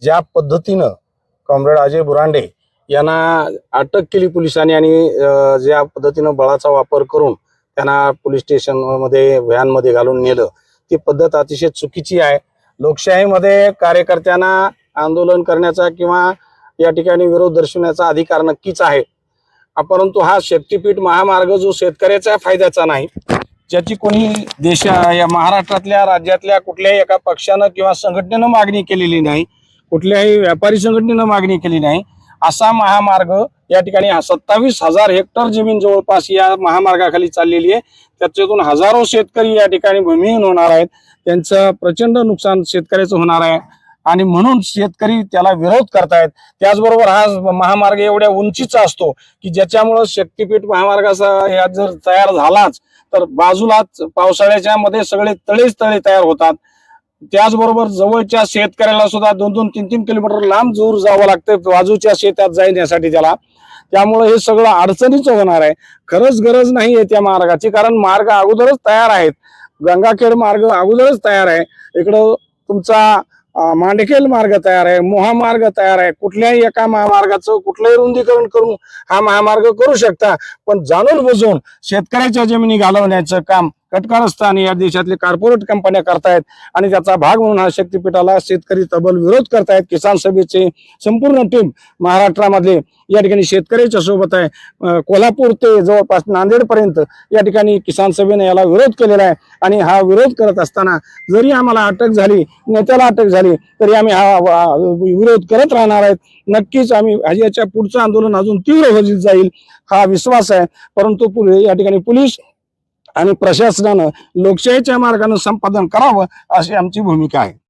ज्या पद्धतीनं कॉम्रेड अजय बुरांडे यांना अटक केली पोलिसांनी आणि ज्या पद्धतीनं बळाचा वापर करून त्यांना पोलीस स्टेशनमध्ये व्हॅनमध्ये घालून नेलं, ती पद्धत अतिशय चुकीची आहे। लोकशाहीमध्ये कार्यकर्त्यांना आंदोलन करण्याचा किंवा या ठिकाणी विरोध दर्शवण्याचा अधिकार नक्कीच आहे, परंतु हा शक्तीपीठ महामार्ग जो शेतकऱ्याच्या फायद्याचा नाही, ज्याची कोणी या महाराष्ट्रातल्या राज्यातल्या कुठल्याही एका पक्षानं किंवा संघटनेनं मागणी केलेली नाही, कुठल्याही व्यापारी संघटनेनं मागणी केली नाही, असा महामार्ग या ठिकाणी 27,000 हेक्टर जमीन जवळपास या महामार्गाखाली चाललेली आहे। त्याच्यातून हजारो शेतकरी या ठिकाणी भूमिहीन होणार आहेत, त्यांचं प्रचंड नुकसान शेतकऱ्याचं होणार आहे आणि म्हणून शेतकरी त्याला विरोध करतायत। त्याचबरोबर हा महामार्ग एवढ्या उंचीचा असतो की ज्याच्यामुळे शक्तीपीठ महामार्गाचा जर तयार झालाच तर बाजूलाच पावसाळ्याच्या मध्ये सगळे तळेच तळे तयार होतात। त्याचबरोबर जवळच्या शेतकऱ्याला सुद्धा 2-2, 3-3 किलोमीटर लांब दूर जावं लागतं बाजूच्या शेतात जाण्यासाठी त्याला, त्यामुळे हे सगळं अडचणीचं होणार आहे। खरंच गरज नाही आहे त्या मार्गाची, कारण मार्ग अगोदरच तयार आहेत, गंगाखेड मार्ग अगोदरच तयार आहे, इकडं तुमचा मांडकेल मार्ग तयार आहे, मोहा मार्ग तयार आहे। कुठल्याही एका महामार्गाचं कुठलंही रुंदीकरण करून हा महामार्ग करू शकता, पण जाणून बुजून शेतकऱ्याच्या जमिनी घालवण्याचं काम कटकारस्थान या देशातले कॉर्पोरेट कंपन्या करतायत आणि त्याचा भाग म्हणून हा शक्तीपीठाला शेतकरी तब्बल विरोध करतायत। किसान सभेचे संपूर्ण टीम महाराष्ट्रामधले या ठिकाणी शेतकऱ्याच्या सोबत आहे। कोल्हापूर ते जवळपास नांदेड पर्यंत या ठिकाणी किसान सभेने याला विरोध केलेला आहे आणि हा विरोध करत असताना जरी आम्हाला अटक झाली, नेत्याला अटक झाली, तरी आम्ही हा विरोध करत राहणार आहेत। नक्कीच आम्ही याच्या पुढचं आंदोलन अजून तीव्र होत जाईल हा विश्वास आहे, परंतु या ठिकाणी पोलीस आणि प्रशासनानं लोकशाहीच्या मार्गाने संपादन करावं अशी आमची भूमिका आहे।